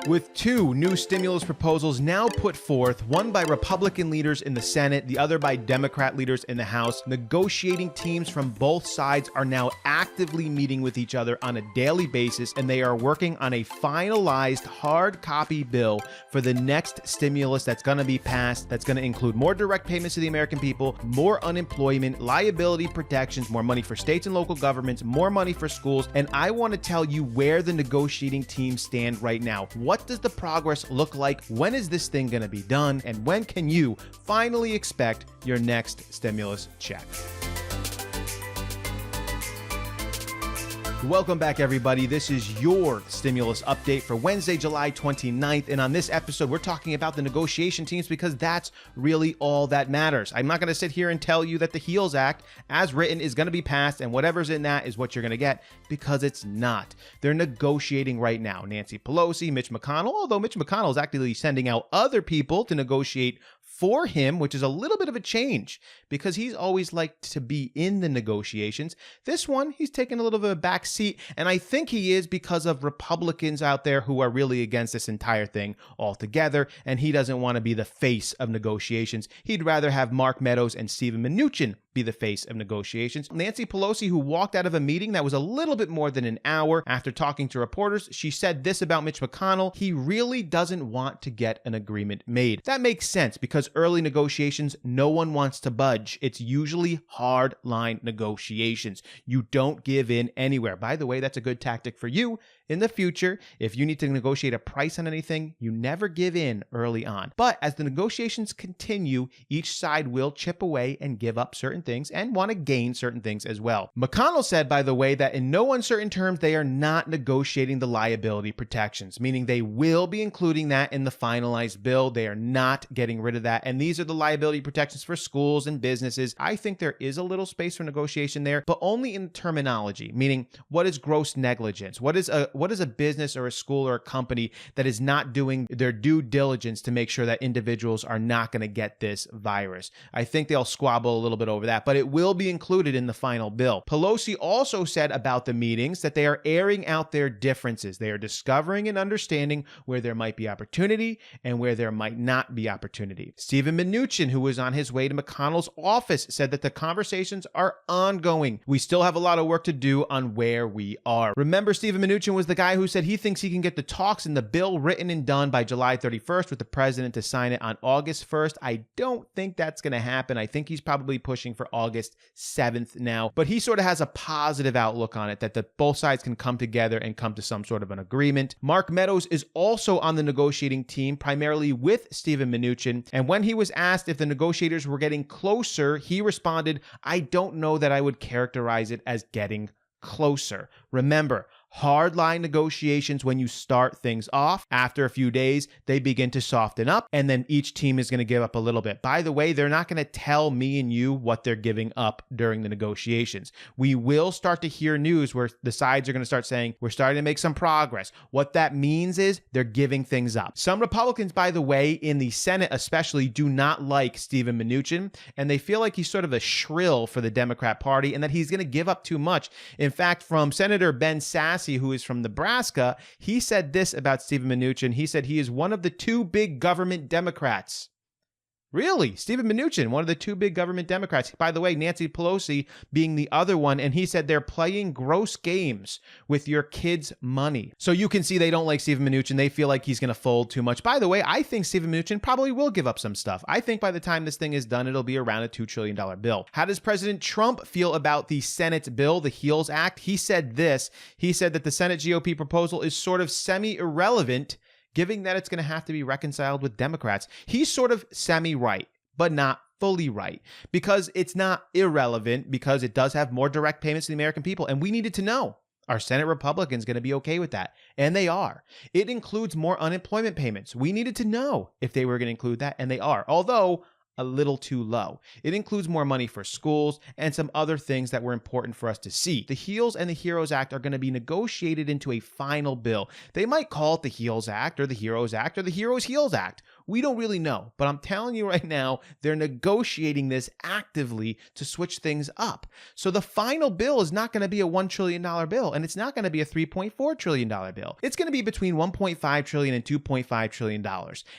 With two new stimulus proposals now put forth, one by Republican leaders in the Senate, the other by Democrat leaders in the House, negotiating teams from both sides are now actively meeting with each other on a daily basis, and they are working on a finalized hard copy bill for the next stimulus that's going to be passed, that's going to include more direct payments to the American people, more unemployment, liability protections, more money for states and local governments, more money for schools, and I want to tell you where the negotiating teams stand right now. What does the progress look like? When is this thing going to be done? And when can you finally expect your next stimulus check? Welcome back, everybody. This is your stimulus update for Wednesday, July 29th. And on this episode, we're talking about the negotiation teams because that's really all that matters. I'm not going to sit here and tell you that the HEALS Act, as written, is going to be passed and whatever's in that is what you're going to get, because it's not. They're negotiating right now. Nancy Pelosi, Mitch McConnell, although Mitch McConnell is actually sending out other people to negotiate for him, which is a little bit of a change because he's always liked to be in the negotiations. This one, he's taking a little bit of a back seat, and I think he is because of Republicans out there who are really against this entire thing altogether, and he doesn't want to be the face of negotiations. He'd rather have Mark Meadows and Steven Mnuchin be the face of negotiations. Nancy Pelosi, who walked out of a meeting that was a little bit more than an hour after talking to reporters, she said this about Mitch McConnell: he really doesn't want to get an agreement made. That makes sense because early negotiations, no one wants to budge. It's usually hard line negotiations. You don't give in anywhere. By the way, that's a good tactic for you in the future. If you need to negotiate a price on anything, you never give in early on. But as the negotiations continue, each side will chip away and give up certain things and want to gain certain things as well. McConnell said, by the way, that in no uncertain terms, they are not negotiating the liability protections, meaning they will be including that in the finalized bill. They are not getting rid of that. And these are the liability protections for schools and businesses. I think there is a little space for negotiation there, but only in terminology, meaning what is gross negligence? What is a business or a school or a company that is not doing their due diligence to make sure that individuals are not going to get this virus? I think they'll squabble a little bit over that, but it will be included in the final bill. Pelosi also said about the meetings that they are airing out their differences. They are discovering and understanding where there might be opportunity and where there might not be opportunity. Steven Mnuchin, who was on his way to McConnell's office, said that the conversations are ongoing. We still have a lot of work to do on where we are. Remember, Steven Mnuchin was the guy who said he thinks he can get the talks and the bill written and done by July 31st with the president to sign it on August 1st. I don't think that's going to happen. I think he's probably pushing for August 7th now, but he sort of has a positive outlook on it, that both sides can come together and come to some sort of an agreement. Mark Meadows is also on the negotiating team, primarily with Steven Mnuchin, and when he was asked if the negotiators were getting closer, he responded, "I don't know that I would characterize it as getting closer." Remember, hardline negotiations, when you start things off, after a few days, they begin to soften up, and then each team is going to give up a little bit. By the way, they're not going to tell me and you what they're giving up during the negotiations. We will start to hear news where the sides are going to start saying, we're starting to make some progress. What that means is they're giving things up. Some Republicans, by the way, in the Senate especially, do not like Steven Mnuchin, and they feel like he's sort of a shrill for the Democrat Party and that he's going to give up too much. In fact, from Senator Ben Sasse, who is from Nebraska, he said this about Steven Mnuchin. He said he is one of the two big government Democrats. Really? Steven Mnuchin, one of the two big government Democrats. By the way, Nancy Pelosi being the other one, and he said they're playing gross games with your kids' money. So you can see they don't like Steven Mnuchin. They feel like he's going to fold too much. By the way, I think Steven Mnuchin probably will give up some stuff. I think by the time this thing is done, it'll be around a $2 trillion bill. How does President Trump feel about the Senate bill, the HEALS Act? He said this. He said that the Senate GOP proposal is sort of semi-irrelevant, given that it's going to have to be reconciled with Democrats. He's sort of semi-right, but not fully right, because it's not irrelevant, because it does have more direct payments to the American people, and we needed to know. Are Senate Republicans going to be okay with that? And they are. It includes more unemployment payments. We needed to know if they were going to include that, and they are. Although a little too low. It includes more money for schools and some other things that were important for us to see. The HEALS and the HEROES Act are going to be negotiated into a final bill. They might call it the HEALS Act or the HEROES Act or the HEROES HEALS Act. We don't really know, but I'm telling you right now, they're negotiating this actively to switch things up. So the final bill is not going to be a $1 trillion bill, and it's not going to be a $3.4 trillion bill. It's going to be between $1.5 trillion and $2.5 trillion.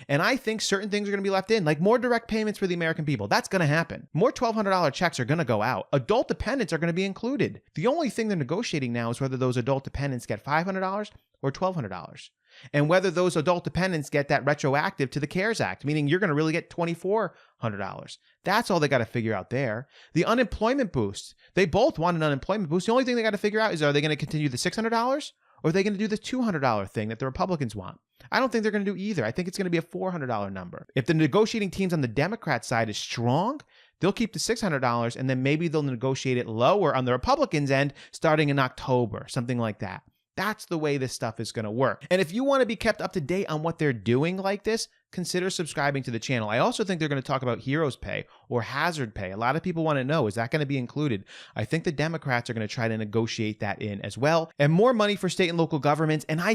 And I think certain things are going to be left in, like more direct payments for the American people. That's going to happen. More $1,200 checks are going to go out. Adult dependents are going to be included. The only thing they're negotiating now is whether those adult dependents get $500 or $1,200. And whether those adult dependents get that retroactive to the CARES Act, meaning you're going to really get $2,400. That's all they got to figure out there. The unemployment boost, they both want an unemployment boost. The only thing they got to figure out is, are they going to continue the $600 or are they going to do the $200 thing that the Republicans want? I don't think they're going to do either. I think it's going to be a $400 number. If the negotiating teams on the Democrat side is strong, they'll keep the $600 and then maybe they'll negotiate it lower on the Republicans' end starting in October, something like that. That's the way this stuff is going to work. And if you want to be kept up to date on what they're doing like this, consider subscribing to the channel. I also think they're going to talk about Heroes Pay or Hazard Pay. A lot of people want to know, is that going to be included? I think the Democrats are going to try to negotiate that in as well. And more money for state and local governments. And I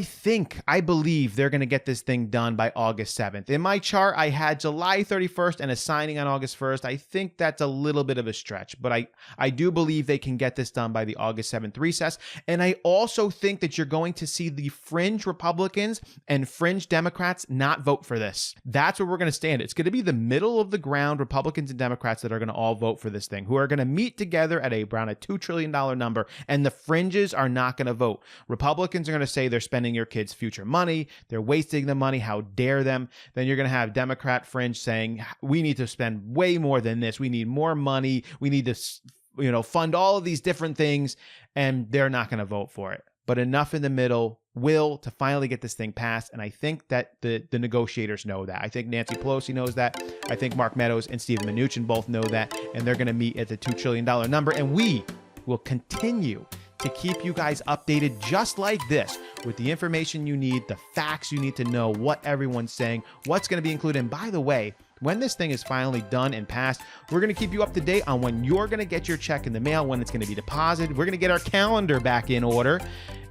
believe they're going to get this thing done by August 7th. In my chart, I had July 31st and a signing on August 1st. I think that's a little bit of a stretch, but I do believe they can get this done by the August 7th recess. And I also think that you're going to see the fringe Republicans and fringe Democrats not vote for this. That's where we're going to stand. It's going to be the middle of the ground Republicans and Democrats that are going to all vote for this thing, who are going to meet together at around a $2 trillion number, and the fringes are not going to vote. Republicans are going to say they're spending your kids' future money, they're wasting the money, how dare them. Then you're going to have Democrat fringe saying, we need to spend way more than this, we need more money, we need to fund all of these different things, and they're not going to vote for it. But enough in the middle will to finally get this thing passed. And I think that the negotiators know that. I think Nancy Pelosi knows that. I think Mark Meadows and Steven Mnuchin both know that. And they're going to meet at the $2 trillion number. And we will continue to keep you guys updated just like this with the information you need, the facts you need to know, what everyone's saying, what's going to be included. And by the way, when this thing is finally done and passed, we're going to keep you up to date on when you're going to get your check in the mail, when it's going to be deposited. We're going to get our calendar back in order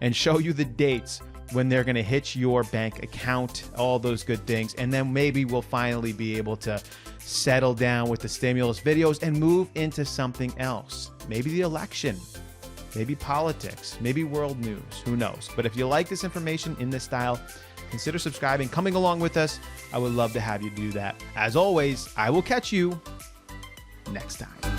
and show you the dates when they're going to hit your bank account, all those good things. And then maybe we'll finally be able to settle down with the stimulus videos and move into something else. Maybe the election, maybe politics, maybe world news, who knows? But if you like this information in this style, consider subscribing, coming along with us. I would love to have you do that. As always, I will catch you next time.